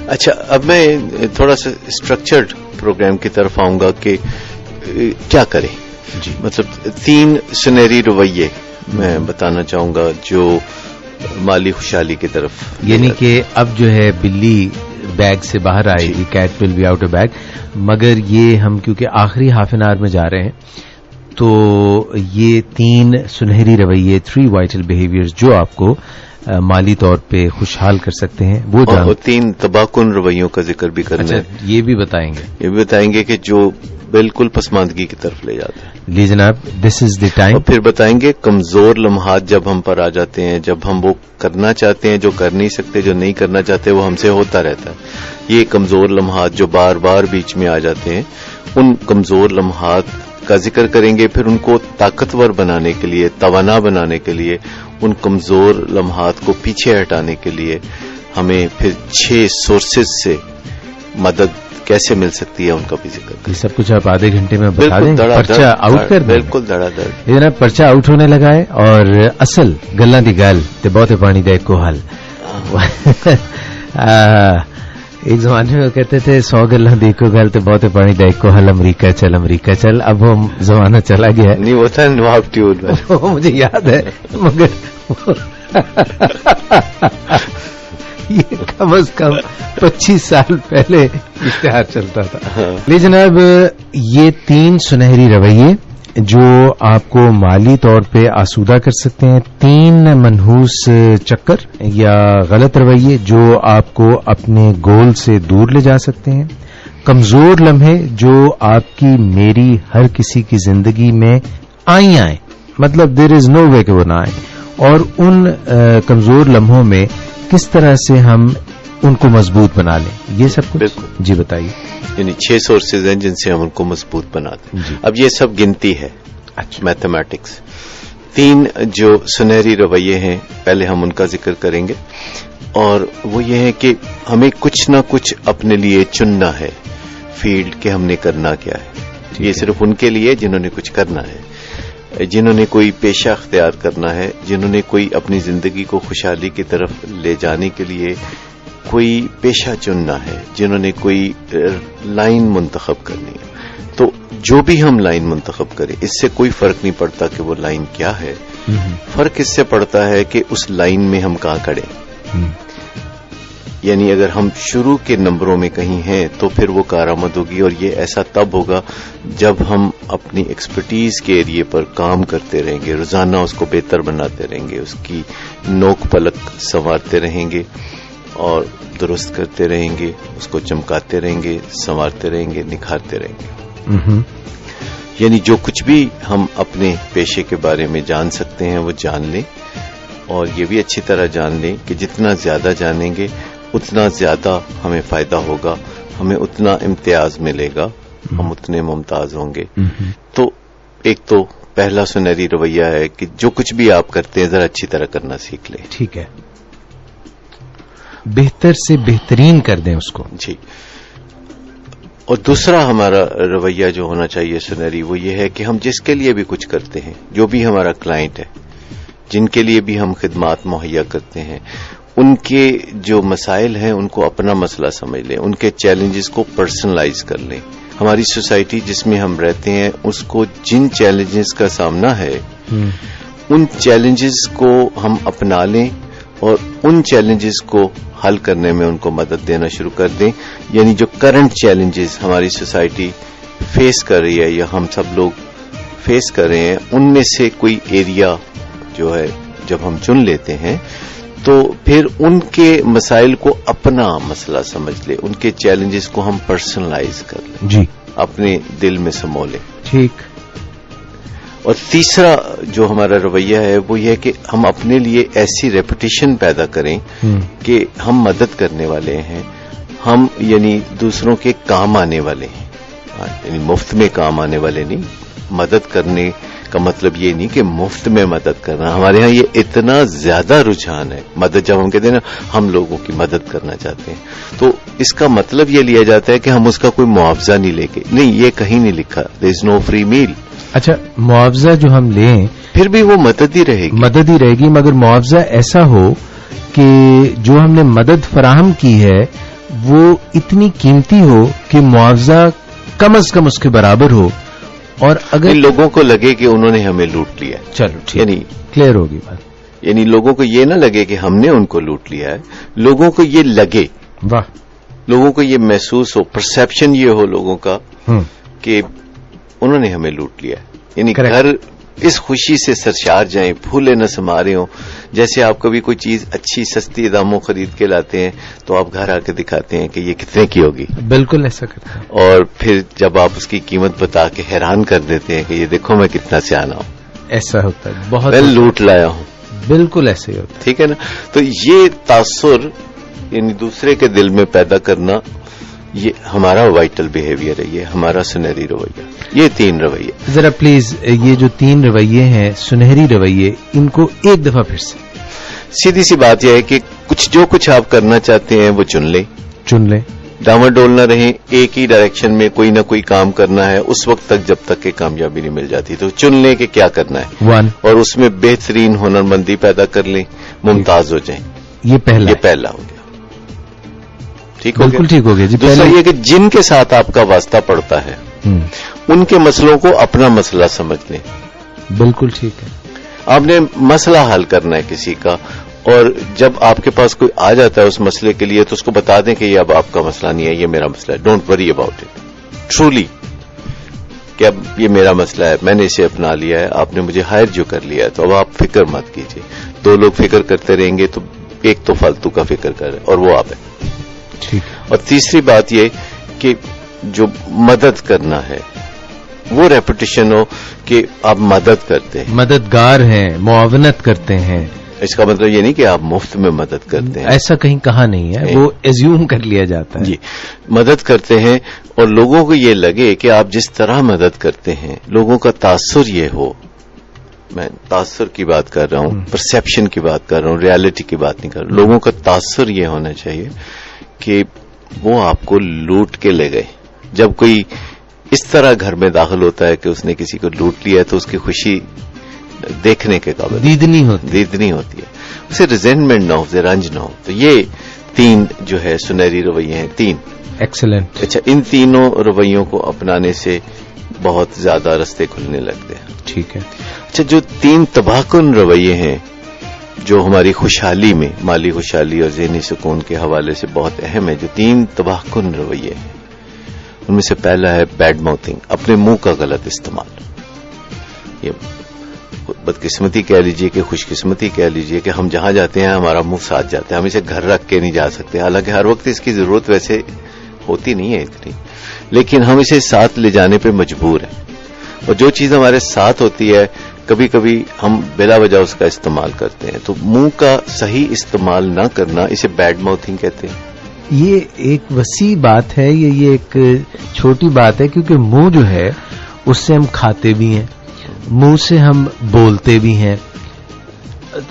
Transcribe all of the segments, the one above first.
اچھا، اب میں تھوڑا سا اسٹرکچرڈ پروگرام کی طرف آؤں گا کہ کیا کریں. جی، مطلب 3 سنہری رویے میں بتانا چاہوں گا جو مالی خوشحالی کی طرف، یعنی کہ اب جو ہے بلی بیگ سے باہر آئے گی، cat will be out of bag. مگر یہ ہم کیونکہ آخری ہاف این آور میں جا رہے ہیں تو یہ 3 سنہری رویے، 3 وائٹل بیہیویئرز جو آپ کو مالی طور پہ خوشحال کر سکتے ہیں، وہ 3 تباہ کن رویوں کا ذکر بھی کرنا ہے. یہ بھی بتائیں گے، یہ بھی بتائیں گے کہ جو بالکل پسماندگی کی طرف لے جاتا ہے. جی جناب، دس از دی ٹائم. اور پھر بتائیں گے کمزور لمحات جب ہم پر آ جاتے ہیں، جب ہم وہ کرنا چاہتے ہیں جو کر نہیں سکتے، جو نہیں کرنا چاہتے وہ ہم سے ہوتا رہتا ہے. یہ کمزور لمحات جو بار بار بیچ میں آ جاتے ہیں، ان کمزور لمحات کا ذکر کریں گے. پھر ان کو طاقتور بنانے کے لیے، توانا بنانے کے لیے، ان کمزور لمحات کو پیچھے ہٹانے کے لیے ہمیں پھر 6 سورسز سے مدد کیسے مل سکتی ہے ان کا بھی ذکر. یہ سب کچھ آپ آدھے گھنٹے میں بتا دیں، پرچہ آؤٹ کر دیں. بالکل دڑا دڑ. یہ نا پرچہ آؤٹ ہونے لگا ہے اور اصل گلاں دی گل تے بہت پانی دا ایک حل. ایک زمانے میں کہتے تھے 100 گلاں دی ایک گل تے بہت پانی دا ایک حل، امریکہ چل امریکہ چل. اب وہ زمانہ چلا گیا ہے. نہیں ہوتا ہے نواب ٹیون مجھے یاد ہے، مگر یہ کم از کم 25 سال پہلے اشتہار چلتا تھا. لیکن جناب، یہ 3 سنہری رویے جو آپ کو مالی طور پہ آسودہ کر سکتے ہیں، 3 منحوس چکر یا غلط رویے جو آپ کو اپنے گول سے دور لے جا سکتے ہیں، کمزور لمحے جو آپ کی، میری، ہر کسی کی زندگی میں آئیں، مطلب دیر از نو وے کہ وہ نہ آئیں، اور ان کمزور لمحوں میں کس طرح سے ہم ان کو مضبوط بنا لیں. یہ سب کچھ بالکل. جی بتائیے. یعنی 6 سورسز ہیں جن سے ہم ان کو مضبوط بناتے ہیں. جی. اب یہ سب گنتی ہے، اچھا، میتھمیٹکس. 3 جو سنہری رویے ہیں، پہلے ہم ان کا ذکر کریں گے، اور وہ یہ ہے کہ ہمیں کچھ نہ کچھ اپنے لیے چننا ہے فیلڈ کہ ہم نے کرنا کیا ہے. یہ صرف ان کے لیے جنہوں نے کچھ کرنا ہے، جنہوں نے کوئی پیشہ اختیار کرنا ہے، جنہوں نے کوئی اپنی زندگی کو خوشحالی کی طرف لے جانے کے لیے کوئی پیشہ چننا ہے، جنہوں نے کوئی لائن منتخب کرنی ہے. تو جو بھی ہم لائن منتخب کریں، اس سے کوئی فرق نہیں پڑتا کہ وہ لائن کیا ہے. فرق اس سے پڑتا ہے کہ اس لائن میں ہم کہاں کھڑے. یعنی اگر ہم شروع کے نمبروں میں کہیں ہیں تو پھر وہ کارآمد ہوگی، اور یہ ایسا تب ہوگا جب ہم اپنی ایکسپرٹیز کے ایریے پر کام کرتے رہیں گے، روزانہ اس کو بہتر بناتے رہیں گے، اس کی نوک پلک سنوارتے رہیں گے اور درست کرتے رہیں گے، اس کو چمکاتے رہیں گے، سنوارتے رہیں گے، نکھارتے رہیں گے. یعنی جو کچھ بھی ہم اپنے پیشے کے بارے میں جان سکتے ہیں وہ جان لیں، اور یہ بھی اچھی طرح جان لیں کہ جتنا زیادہ جانیں گے اتنا زیادہ ہمیں فائدہ ہوگا، ہمیں اتنا امتیاز ملے گا، ہم اتنے ممتاز ہوں گے. تو ایک تو پہلا سنہری رویہ ہے کہ جو کچھ بھی آپ کرتے ہیں ذرا اچھی طرح کرنا سیکھ لیں. ٹھیک ہے، بہتر سے بہترین کر دیں اس کو. جی. اور دوسرا ہمارا رویہ جو ہونا چاہیے سنہری، وہ یہ ہے کہ ہم جس کے لیے بھی کچھ کرتے ہیں، جو بھی ہمارا کلائنٹ ہے، جن کے لیے بھی ہم خدمات مہیا کرتے ہیں، ان کے جو مسائل ہیں ان کو اپنا مسئلہ سمجھ لیں، ان کے چیلنجز کو پرسنلائز کر لیں. ہماری سوسائٹی جس میں ہم رہتے ہیں، اس کو جن چیلنجز کا سامنا ہے، ان چیلنجز کو ہم اپنا لیں اور ان چیلنجز کو حل کرنے میں ان کو مدد دینا شروع کر دیں. یعنی جو کرنٹ چیلنجز ہماری سوسائٹی فیس کر رہی ہے یا ہم سب لوگ فیس کر رہے ہیں، ان میں سے کوئی ایریا جو ہے جب ہم چن لیتے ہیں تو پھر ان کے مسائل کو اپنا مسئلہ سمجھ لیں، ان کے چیلنجز کو ہم پرسنلائز کر لیں، جی، اپنے دل میں سمو لیں. ٹھیک. اور تیسرا جو ہمارا رویہ ہے وہ یہ ہے کہ ہم اپنے لیے ایسی ریپوٹیشن پیدا کریں کہ ہم مدد کرنے والے ہیں، ہم یعنی دوسروں کے کام آنے والے ہیں. یعنی مفت میں کام آنے والے نہیں. مدد کرنے کا مطلب یہ نہیں کہ مفت میں مدد کرنا. ہمارے ہاں یہ اتنا زیادہ رجحان ہے مدد، جب ہم کہتے ہیں نا ہم لوگوں کی مدد کرنا چاہتے ہیں، تو اس کا مطلب یہ لیا جاتا ہے کہ ہم اس کا کوئی معاوضہ نہیں لے کے. نہیں، یہ کہیں نہیں لکھا، دیر از نو فری میل. اچھا، معاوضہ جو ہم لیں پھر بھی وہ مدد ہی رہے گی، مدد ہی رہے گی، مگر معاوضہ ایسا ہو کہ جو ہم نے مدد فراہم کی ہے وہ اتنی قیمتی ہو کہ معاوضہ کم از کم اس کے برابر ہو، اور اگر لوگوں کو لگے کہ انہوں نے ہمیں لوٹ لیا، چلو ٹھیک، یعنی کلیئر ہوگی بات، یعنی لوگوں کو یہ نہ لگے کہ ہم نے ان کو لوٹ لیا ہے، لوگوں کو یہ لگے، واہ، لوگوں کو یہ محسوس ہو، پرسپشن یہ ہو لوگوں کا کہ انہوں نے ہمیں لوٹ لیا ہے، یعنی گھر اس خوشی سے سرشار جائیں، پھولے نہ سمارے ہوں. جیسے آپ کبھی کوئی چیز اچھی سستی داموں خرید کے لاتے ہیں تو آپ گھر آ کے دکھاتے ہیں کہ یہ کتنے کی ہوگی، بالکل ایسا کرتے ہیں، اور پھر جب آپ اس کی قیمت بتا کے حیران کر دیتے ہیں کہ یہ دیکھو میں کتنا سیانا ہوں، ایسا ہوتا ہے، بہت میں لوٹ لایا ہوں. بالکل ایسے ہی ہوتا ٹھیک ہے نا. تو یہ تاثر یعنی دوسرے کے دل میں پیدا کرنا، یہ ہمارا وائٹل بیہیویئر ہے، یہ ہمارا سنہری رویہ. یہ 3 رویے ذرا پلیز، یہ جو 3 رویے ہیں سنہری رویے، ان کو ایک دفعہ پھر سے سیدھی سی بات یہ ہے کہ جو کچھ آپ کرنا چاہتے ہیں وہ چن لیں، ڈاما ڈول نہ رہیں، ایک ہی ڈائریکشن میں کوئی نہ کوئی کام کرنا ہے اس وقت تک جب تک کہ کامیابی نہیں مل جاتی. تو چن لیں کہ کیا کرنا ہے، اور اس میں بہترین ہنرمندی پیدا کر لیں، ممتاز ہو جائیں. یہ پہلا ہو گیا. ٹھیک ہو گیا، بالکل ٹھیک ہو گیا جی. دوسرا یہ کہ جن کے ساتھ آپ کا واسطہ پڑتا ہے ان کے مسئلوں کو اپنا مسئلہ سمجھ لیں. بالکل ٹھیک ہے. آپ نے مسئلہ حل کرنا ہے کسی کا، اور جب آپ کے پاس کوئی آ جاتا ہے اس مسئلے کے لیے تو اس کو بتا دیں کہ یہ اب آپ کا مسئلہ نہیں ہے، یہ میرا مسئلہ ہے. Don't worry about it, truly, کہ اب یہ میرا مسئلہ ہے، میں نے اسے اپنا لیا ہے، آپ نے مجھے ہائر جو کر لیا ہے، تو اب آپ فکر مت کیجیے. 2 لوگ فکر کرتے رہیں گے تو ایک تو فالتو کا فکر کرے، اور وہ آپ ہے. اور تیسری بات یہ کہ جو مدد کرنا ہے وہ ریپوٹیشن ہو کہ آپ مدد کرتے ہیں، مددگار ہیں، معاونت کرتے ہیں. اس کا مطلب یہ نہیں کہ آپ مفت میں مدد کرتے ہیں، ایسا کہیں کہا نہیں ہے، وہ ایزیوم کر لیا جاتا ہے. جی، مدد کرتے ہیں، اور لوگوں کو یہ لگے کہ آپ جس طرح مدد کرتے ہیں لوگوں کا تاثر یہ ہو. میں تاثر کی بات کر رہا ہوں، پرسپشن کی بات کر رہا ہوں، ریالٹی کی بات نہیں کر رہا. لوگوں کا تاثر یہ ہونا چاہیے کہ وہ آپ کو لوٹ کے لے گئے. جب کوئی اس طرح گھر میں داخل ہوتا ہے کہ اس نے کسی کو لوٹ لیا ہے تو اس کی خوشی دیکھنے کے قابل، دیدنی ہوتی ہے، اسے ریزینٹمنٹ نہ ہو، اسے رنج نہ ہو. تو یہ 3 جو ہے سنہری رویے ہیں. 3 ایکسلنٹ. اچھا، ان تینوں رویوں کو اپنانے سے بہت زیادہ رستے کھلنے لگتے ہیں. ٹھیک ہے. اچھا، جو 3 تباہ کن رویے ہیں جو ہماری خوشحالی میں، مالی خوشحالی اور ذہنی سکون کے حوالے سے بہت اہم ہے، جو 3 تباہ کن رویے ہیں، ان میں سے پہلا ہے بیڈ ماؤتھنگ، اپنے منہ کا غلط استعمال. یہ بدقسمتی کہہ لیجئے کہ خوش قسمتی کہہ لیجئے کہ ہم جہاں جاتے ہیں ہمارا منہ ساتھ جاتا ہے، ہم اسے گھر رکھ کے نہیں جا سکتے. حالانکہ ہر وقت اس کی ضرورت ویسے ہوتی نہیں ہے اتنی، لیکن ہم اسے ساتھ لے جانے پہ مجبور ہیں. اور جو چیز ہمارے ساتھ ہوتی ہے کبھی کبھی ہم بلا وجہ اس کا استعمال کرتے ہیں. تو منہ کا صحیح استعمال نہ کرنا، اسے بیڈ ماؤتھنگ کہتے ہیں. یہ ایک وسیع بات ہے، یہ ایک چھوٹی بات ہے، کیونکہ منہ جو ہے اس سے ہم کھاتے بھی ہیں، منہ سے ہم بولتے بھی ہیں،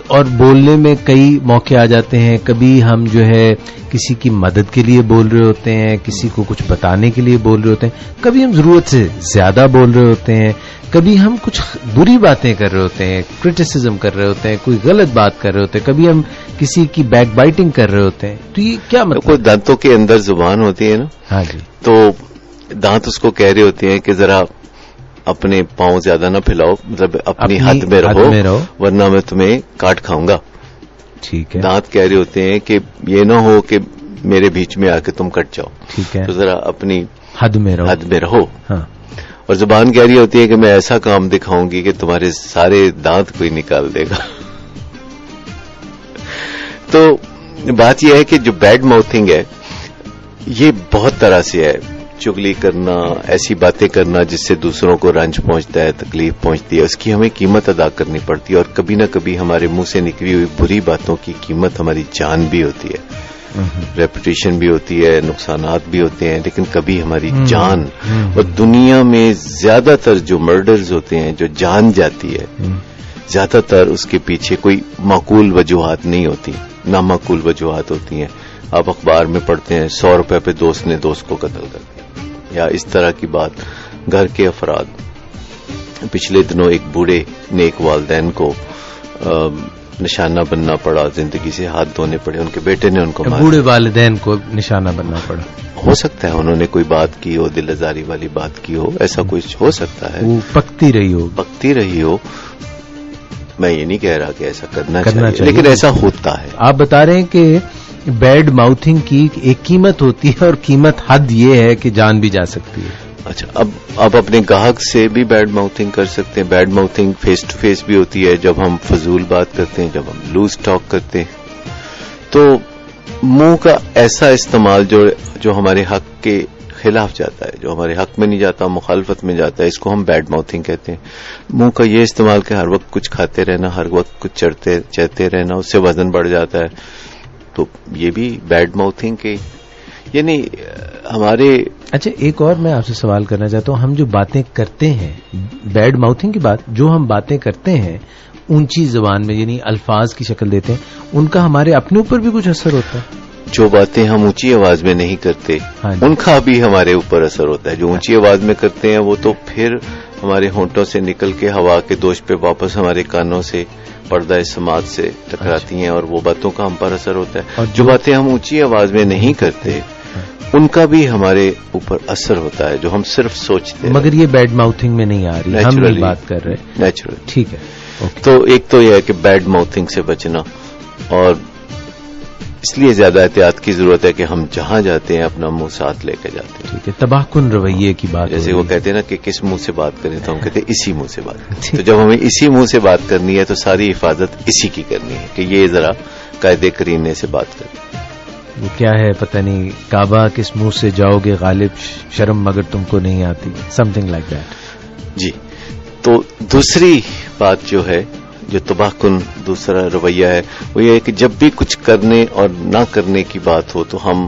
اور بولنے میں کئی موقع آ جاتے ہیں. کبھی ہم جو ہے کسی کی مدد کے لیے بول رہے ہوتے ہیں، کسی کو کچھ بتانے کے لیے بول رہے ہوتے ہیں، کبھی ہم ضرورت سے زیادہ بول رہے ہوتے ہیں، کبھی ہم کچھ بری باتیں کر رہے ہوتے ہیں، کرٹیسزم کر رہے ہوتے ہیں، کوئی غلط بات کر رہے ہوتے ہیں، کبھی ہم کسی کی بیک بائٹنگ کر رہے ہوتے ہیں. تو یہ کیا مطلب؟ کوئی دانتوں کے اندر زبان ہوتی ہے نا، ہاں جی، تو دانت اس کو کہہ رہے ہوتے ہیں کہ ذرا اپنے پاؤں زیادہ نہ پھیلاؤ، مطلب اپنی حد میں رہو ورنہ میں تمہیں کاٹ کھاؤں گا. ٹھیک ہے. دانت کہہ رہے ہوتے ہیں کہ یہ نہ ہو کہ میرے بیچ میں آ کے تم کٹ جاؤ. ٹھیک ہے. تو ذرا اپنی حد میں رہو. ہاں. اور زبان کہہ رہی ہوتی ہے کہ میں ایسا کام دکھاؤں گی کہ تمہارے سارے دانت کوئی نکال دے گا. تو بات یہ ہے کہ جو بیڈ ماؤتھنگ ہے یہ بہت طرح سے ہے. چگلی کرنا، ایسی باتیں کرنا جس سے دوسروں کو رنج پہنچتا ہے، تکلیف پہنچتی ہے، اس کی ہمیں قیمت ادا کرنی پڑتی ہے. اور کبھی نہ کبھی ہمارے منہ سے نکلی ہوئی بری باتوں کی قیمت ہماری جان بھی ہوتی ہے، ریپوٹیشن بھی ہوتی ہے، نقصانات بھی ہوتے ہیں، لیکن کبھی ہماری جان. اور دنیا میں زیادہ تر جو مرڈرز ہوتے ہیں، جو جان جاتی ہے، زیادہ تر اس کے پیچھے کوئی معقول وجوہات نہیں ہوتی، نامعقول وجوہات ہوتی ہیں. آپ اخبار میں پڑھتے ہیں 100 روپے پہ دوست نے دوست کو قتل کر دیا، یا اس طرح کی بات. گھر کے افراد، پچھلے دنوں ایک بوڑھے نیک والدین کو نشانہ بننا پڑا, زندگی سے ہاتھ دھونے پڑے, ان کے بیٹے نے ان کو مارا. بوڑھے والدین کو نشانہ بننا پڑا. ہو سکتا ہے انہوں نے کوئی بات کی ہو, دل آزاری والی بات کی ہو, ایسا کچھ ہو سکتا ہے. وہ پکتی رہی ہو. میں یہ نہیں کہہ رہا کہ ایسا کرنا چاہیے, لیکن ایسا ہوتا ہے. آپ بتا رہے ہیں کہ بیڈ ماؤتھنگ کی ایک قیمت ہوتی ہے, اور قیمت حد یہ ہے کہ جان بھی جا سکتی ہے. اچھا, اب آپ اپنے گاہک سے بھی بیڈ ماؤتھنگ کر سکتے ہیں. بیڈ ماؤتھنگ فیس ٹو فیس بھی ہوتی ہے, جب ہم فضول بات کرتے ہیں, جب ہم لوز ٹاک کرتے ہیں. تو منہ کا ایسا استعمال جو ہمارے حق کے خلاف جاتا ہے, جو ہمارے حق میں نہیں جاتا, مخالفت میں جاتا ہے, اس کو ہم بیڈ ماؤتھنگ کہتے ہیں. منہ کا یہ استعمال کہ ہر وقت کچھ کھاتے رہنا, ہر وقت کچھ چڑھتے رہنا, اس سے وزن بڑھ جاتا ہے. تو یہ بھی بیڈ ماؤتھنگ کے یعنی ہمارے. اچھا, ایک اور میں آپ سے سوال کرنا چاہتا ہوں. ہم جو باتیں کرتے ہیں, بیڈ ماؤتھنگ کی بات, جو ہم باتیں کرتے ہیں اونچی زبان میں, یعنی الفاظ کی شکل دیتے ہیں, ان کا ہمارے اپنے اوپر بھی کچھ اثر ہوتا ہے؟ جو باتیں ہم اونچی آواز میں نہیں کرتے, ان کا بھی ہمارے اوپر اثر ہوتا ہے. جو اونچی آواز میں کرتے ہیں وہ تو پھر ہمارے ہونٹوں سے نکل کے ہوا کے دوش پہ واپس ہمارے کانوں سے پردہ سماعت سے ٹکراتی ہیں, اور وہ باتوں کا ہم پر اثر ہوتا ہے. اور جو باتیں ہم اونچی آواز میں نہیں کرتے, ان کا بھی ہمارے اوپر اثر ہوتا ہے, جو ہم صرف سوچتے ہیں. مگر یہ بیڈ ماؤتھنگ میں نہیں آ رہی, ہم نہیں بات کر رہے. نیچرل. ٹھیک ہے. تو ایک تو یہ ہے کہ بیڈ ماؤتھنگ سے بچنا, اور اس لیے زیادہ احتیاط کی ضرورت ہے کہ ہم جہاں جاتے ہیں اپنا منہ ساتھ لے کے جاتے ہیں. ٹھیک ہے. تباہ کن رویے کی بات, جیسے وہ کہتے ہیں نا کہ کس منہ سے بات کریں, تو ہم کہتے ہیں اسی منہ سے بات کریں. تو جب ہمیں اسی منہ سے بات کرنی ہے تو ساری حفاظت اسی کی کرنی ہے کہ یہ ذرا قاعدے کرینے سے بات کریں. وہ کیا ہے پتہ نہیں, کعبہ کس منہ سے جاؤ گے غالب, شرم مگر تم کو نہیں آتی, سم تھنگ لائک دیٹ. جی. تو دوسری بات جو ہے, جو تباہ کن دوسرا رویہ ہے, وہ یہ ہے کہ جب بھی کچھ کرنے اور نہ کرنے کی بات ہو تو ہم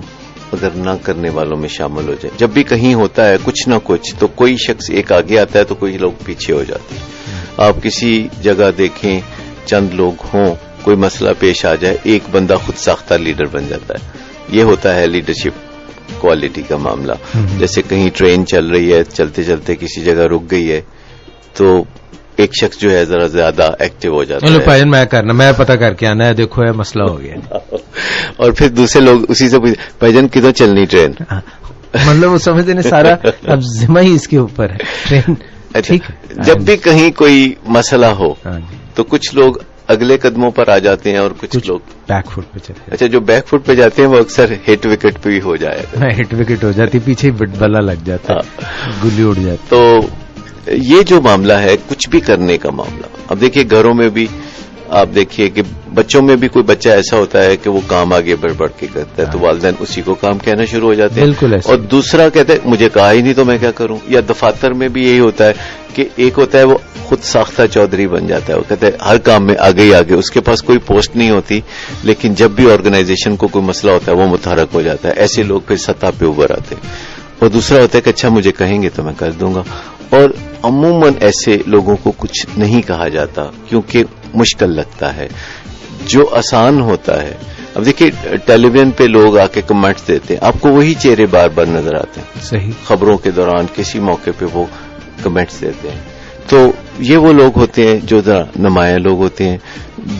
اگر نہ کرنے والوں میں شامل ہو جائیں. جب بھی کہیں ہوتا ہے کچھ نہ کچھ, تو کوئی شخص ایک آگے آتا ہے تو کوئی لوگ پیچھے ہو جاتے ہیں. آپ کسی جگہ دیکھیں, چند لوگ ہوں, کوئی مسئلہ پیش آ جائے, ایک بندہ خود ساختہ لیڈر بن جاتا ہے. یہ ہوتا ہے لیڈرشپ کوالٹی کا معاملہ. جیسے کہیں ٹرین چل رہی ہے, چلتے چلتے کسی جگہ رک گئی ہے, تو ایک شخص جو ہے ذرا زیادہ ایکٹیو ہو جاتا ہے. پائن میں پتہ کر کے آنا ہے, دیکھو یہ مسئلہ ہو گیا. اور پھر دوسرے لوگ اسی سے پوچھتے, بھائیجان کدھر چلنی ٹرین؟ مطلب وہ سمجھتے ہیں سارا اب ذمہ ہی اس کے اوپر ہے ٹرین. جب بھی کہیں کوئی مسئلہ ہو تو کچھ لوگ اگلے قدموں پر آ جاتے ہیں, اور کچھ لوگ بیک فٹ پہ چلتے ہیں. اچھا, جو بیک فٹ پہ جاتے ہیں وہ اکثر ہٹ وکٹ پہ بھی ہو جائے گا. ہٹ وکٹ ہو جاتی, پیچھے بلا لگ جاتا ہے, گلی اڑ جاتی. تو یہ جو معاملہ ہے کچھ بھی کرنے کا معاملہ, اب دیکھیے گھروں میں بھی آپ دیکھیے کہ بچوں میں بھی کوئی بچہ ایسا ہوتا ہے کہ وہ کام آگے بڑھ کے کرتا ہے, تو والدین اسی کو کام کہنا شروع ہو جاتے ہیں. بالکل. اور دوسرا کہتا ہے مجھے کہا ہی نہیں تو میں کیا کروں. یا دفاتر میں بھی یہی ہوتا ہے کہ ایک ہوتا ہے وہ خود ساختہ چودھری بن جاتا ہے, وہ کہتا ہے ہر کام میں آگے ہی آگے, اس کے پاس کوئی پوسٹ نہیں ہوتی, لیکن جب بھی آرگنائزیشن کو کوئی مسئلہ ہوتا ہے وہ متحرک ہو جاتا ہے. ایسے لوگ پھر سطح پہ ابھر آتے ہیں. اور دوسرا ہوتا ہے کہ اچھا مجھے کہیں گے تو میں کر دوں گا, اور عموماً ایسے لوگوں کو کچھ نہیں کہا جاتا کیونکہ مشکل لگتا ہے. جو آسان ہوتا ہے, اب دیکھیے ٹیلی ویژن پہ لوگ آ کے کمنٹس دیتے ہیں, آپ کو وہی چہرے بار بار نظر آتے ہیں. صحیح. خبروں کے دوران کسی موقع پہ وہ کمنٹس دیتے ہیں. تو یہ وہ لوگ ہوتے ہیں جو ذرا نمایاں لوگ ہوتے ہیں,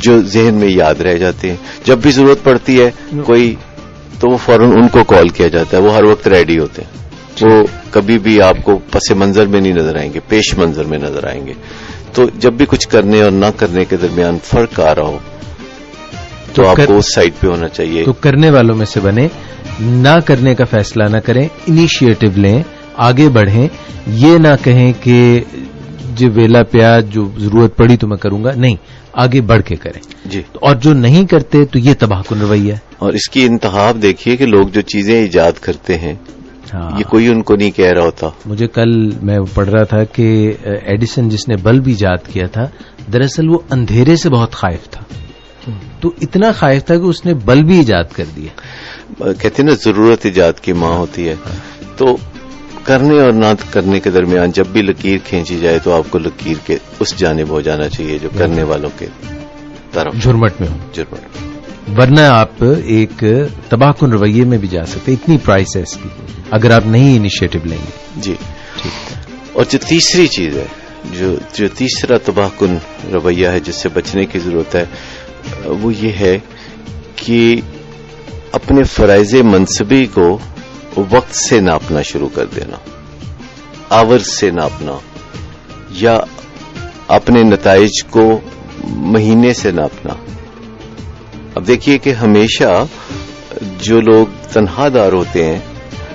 جو ذہن میں یاد رہ جاتے ہیں. جب بھی ضرورت پڑتی ہے کوئی, تو وہ فوراً ان کو کال کیا جاتا ہے. وہ ہر وقت ریڈی ہوتے ہیں, وہ کبھی بھی آپ کو پس منظر میں نہیں نظر آئیں گے, پیش منظر میں نظر آئیں گے. تو جب بھی کچھ کرنے اور نہ کرنے کے درمیان فرق آ رہا ہو تو آپ کو اس سائڈ پہ ہونا چاہیے. تو کرنے والوں میں سے بنے, نہ کرنے کا فیصلہ نہ کریں, انیشیٹو لیں, آگے بڑھیں. یہ نہ کہیں کہ جو ویلا پیا جو ضرورت پڑی تو میں کروں گا, نہیں, آگے بڑھ کے کریں. جی. اور جو نہیں کرتے تو یہ تباہ کن رویہ ہے. اور اس کی انتہا دیکھیے کہ لوگ جو چیزیں ایجاد کرتے ہیں, یہ کوئی ان کو نہیں کہہ رہا ہوتا. مجھے کل میں پڑھ رہا تھا کہ ایڈیسن جس نے بلب ایجاد کیا تھا, دراصل وہ اندھیرے سے بہت خائف تھا. تو اتنا خائف تھا کہ اس نے بلب بھی ایجاد کر دیا. کہتے ہیں نا ضرورت ایجاد کی ماں ہوتی ہے. تو کرنے اور نہ کرنے کے درمیان جب بھی لکیر کھینچی جائے تو آپ کو لکیر کے اس جانب ہو جانا چاہیے جو کرنے والوں کے طرف جھرمٹ میں ہو. جھرمٹ. ورنہ آپ ایک تباہ کن رویے میں بھی جا سکتے. اتنی پرائس ہے اس کی اگر آپ نہیں انیشیٹو لیں گے. جی. اور جو تیسری چیز ہے, جو تیسرا تباہ کن رویہ ہے جس سے بچنے کی ضرورت ہے, وہ یہ ہے کہ اپنے فرائض منصبی کو وقت سے ناپنا شروع کر دینا، آورز سے ناپنا، یا اپنے نتائج کو مہینے سے ناپنا. اب دیکھیے کہ ہمیشہ جو لوگ تنخواہ دار ہوتے ہیں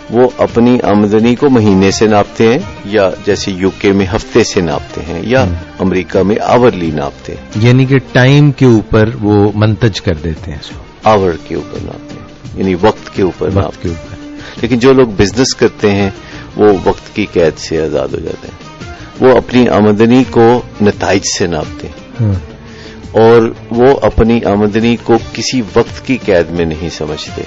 وہ اپنی آمدنی کو مہینے سے ناپتے ہیں، یا جیسے یو کے میں ہفتے سے ناپتے ہیں، یا امریکہ میں آورلی ناپتے ہیں، یعنی کہ ٹائم کے اوپر وہ منتج کر دیتے ہیں، آور کے اوپر ناپتے ہیں، یعنی وقت کے اوپر وقت کے اوپر. لیکن جو لوگ بزنس کرتے ہیں وہ وقت کی قید سے آزاد ہو جاتے ہیں. وہ اپنی آمدنی کو نتائج سے ناپتے ہیں، اور وہ اپنی آمدنی کو کسی وقت کی قید میں نہیں سمجھتے.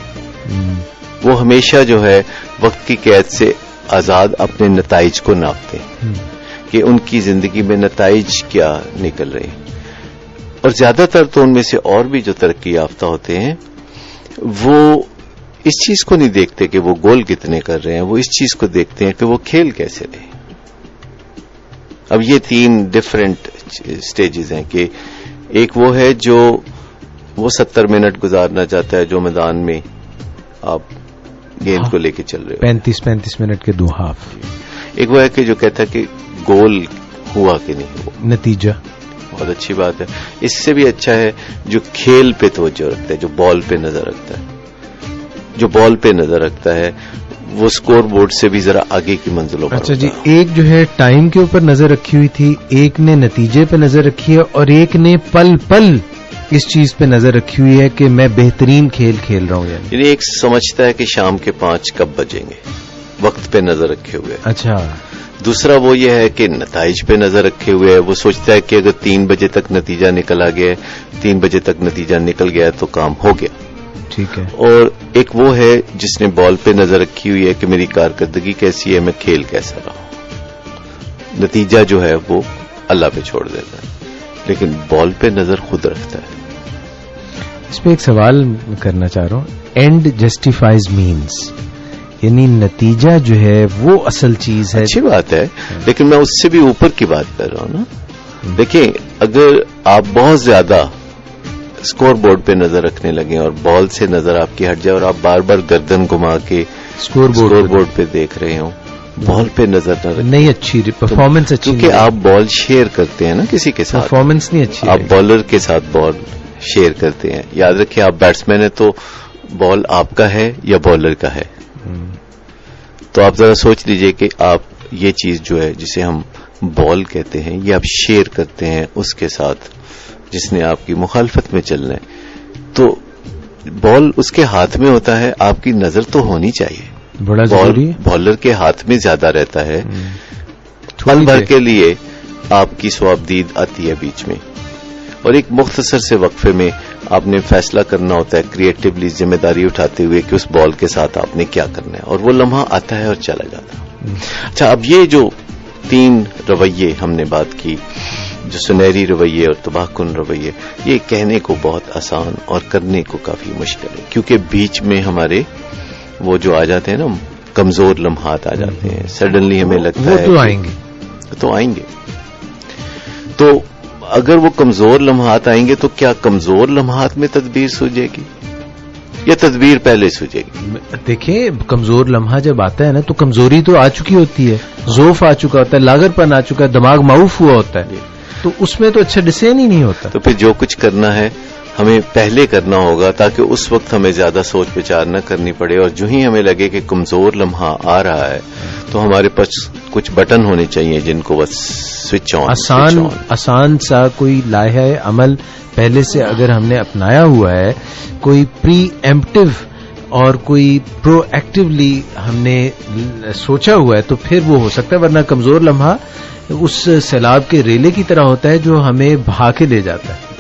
وہ ہمیشہ جو ہے وقت کی قید سے آزاد اپنے نتائج کو ناپتے ہیں کہ ان کی زندگی میں نتائج کیا نکل رہے ہیں. اور زیادہ تر تو ان میں سے اور بھی جو ترقی یافتہ ہوتے ہیں وہ اس چیز کو نہیں دیکھتے کہ وہ گول کتنے کر رہے ہیں، وہ اس چیز کو دیکھتے ہیں کہ وہ کھیل کیسے رہے. اب یہ 3 ڈفرینٹ سٹیجز ہیں کہ ایک وہ ہے جو وہ 70 منٹ گزارنا چاہتا ہے جو میدان میں آپ گیند کو لے کے چل رہے ہو، 35 منٹ کے 2 ہاف. ایک وہ ہے کہ جو کہتا ہے کہ گول ہوا کہ نہیں ہوا، نتیجہ. بہت اچھی بات ہے. اس سے بھی اچھا ہے جو کھیل پہ توجہ رکھتا ہے، جو بال پہ نظر رکھتا ہے. جو بال پہ نظر رکھتا ہے وہ سکور بورڈ سے بھی ذرا آگے کی منزلوں پر. اچھا جی، ایک جو ہے ٹائم کے اوپر نظر رکھی ہوئی تھی، ایک نے نتیجے پہ نظر رکھی ہے، اور ایک نے پل پل اس چیز پہ نظر رکھی ہوئی ہے کہ میں بہترین کھیل کھیل رہا ہوں. یعنی ایک سمجھتا ہے کہ شام کے 5 کب بجیں گے، وقت پہ نظر رکھے ہوئے. اچھا. دوسرا وہ یہ ہے کہ نتائج پہ نظر رکھے ہوئے ہے. وہ سوچتا ہے کہ اگر 3 بجے تک نتیجہ نکل آ گیا، 3 بجے تک نتیجہ نکل گیا تو کام ہو گیا. ٹھیک ہے. اور ایک وہ ہے جس نے بال پہ نظر رکھی ہوئی ہے کہ میری کارکردگی کیسی ہے، میں کھیل کیسا رہا ہوں. نتیجہ جو ہے وہ اللہ پہ چھوڑ دیتا ہے، لیکن بال پہ نظر خود رکھتا ہے. اس پہ ایک سوال کرنا چاہ رہا ہوں. اینڈ جسٹیفائز مینس، یعنی نتیجہ جو ہے وہ اصل چیز ہے. اچھی بات ہے، لیکن میں اس سے بھی اوپر کی بات کر رہا ہوں نا. دیکھیں، اگر آپ بہت زیادہ اسکور بورڈ پہ نظر رکھنے لگیں اور بال سے نظر آپ کی ہٹ جائے اور آپ بار بار گردن گھما کے اسکور بورڈ پہ دیکھ رہے ہوں، بال پہ نظر نہ رکھیں، نہیں اچھی پرفارمنس اچھی، کیونکہ آپ بال شیئر کرتے ہیں نا کسی کے ساتھ. پرفارمنس نہیں اچھی، آپ بالر کے ساتھ بال شیئر کرتے ہیں. یاد رکھیں، آپ بیٹسمین ہیں تو بال آپ کا ہے یا بالر کا ہے. تو آپ ذرا سوچ لیجئے کہ آپ یہ چیز جو ہے جسے ہم بال کہتے ہیں یہ آپ شیئر کرتے ہیں اس کے ساتھ جس نے آپ کی مخالفت میں چلنا ہے. تو بال اس کے ہاتھ میں ہوتا ہے، آپ کی نظر تو ہونی چاہیے. بڑا ضروری ہے. بالر کے ہاتھ میں زیادہ رہتا ہے. پل بھر کے لیے آپ کی صوابدید آتی ہے بیچ میں، اور ایک مختصر سے وقفے میں آپ نے فیصلہ کرنا ہوتا ہے کریٹیولی ذمہ داری اٹھاتے ہوئے کہ اس بال کے ساتھ آپ نے کیا کرنا ہے، اور وہ لمحہ آتا ہے اور چلا جاتا ہے. اچھا، اب یہ جو 3 رویے ہم نے بات کی، جو سنہری رویے اور تباہ کن رویے، یہ کہنے کو بہت آسان اور کرنے کو کافی مشکل ہے، کیونکہ بیچ میں ہمارے وہ جو آ جاتے ہیں نا کمزور لمحات آ جاتے ہیں. سڈنلی ہمیں لگتا ہے تو آئیں گے. تو اگر وہ کمزور لمحات آئیں گے تو کیا کمزور لمحات میں تدبیر سوجے گی یا تدبیر پہلے سوجے گی؟ دیکھیں، کمزور لمحہ جب آتا ہے نا تو کمزوری تو آ چکی ہوتی ہے، ضعف آ چکا ہوتا ہے، لاغر پن آ چکا ہے، دماغ معوف ہوا ہوتا ہے، تو اس میں تو اچھا ڈسین ہی نہیں ہوتا. تو پھر جو کچھ کرنا ہے ہمیں پہلے کرنا ہوگا تاکہ اس وقت ہمیں زیادہ سوچ بچار نہ کرنی پڑے، اور جو ہی ہمیں لگے کہ کمزور لمحہ آ رہا ہے تو ہمارے پاس کچھ بٹن ہونے چاہیے جن کو بس سوئچ آن. آسان سا کوئی لائحہ عمل پہلے سے اگر ہم نے اپنایا ہوا ہے، کوئی پری ایمپٹیو اور کوئی پرو ایکٹیولی ہم نے سوچا ہوا ہے تو پھر وہ ہو سکتا ہے، ورنہ کمزور لمحہ اس سیلاب کے ریلے کی طرح ہوتا ہے جو ہمیں بہا کے لے جاتا ہے.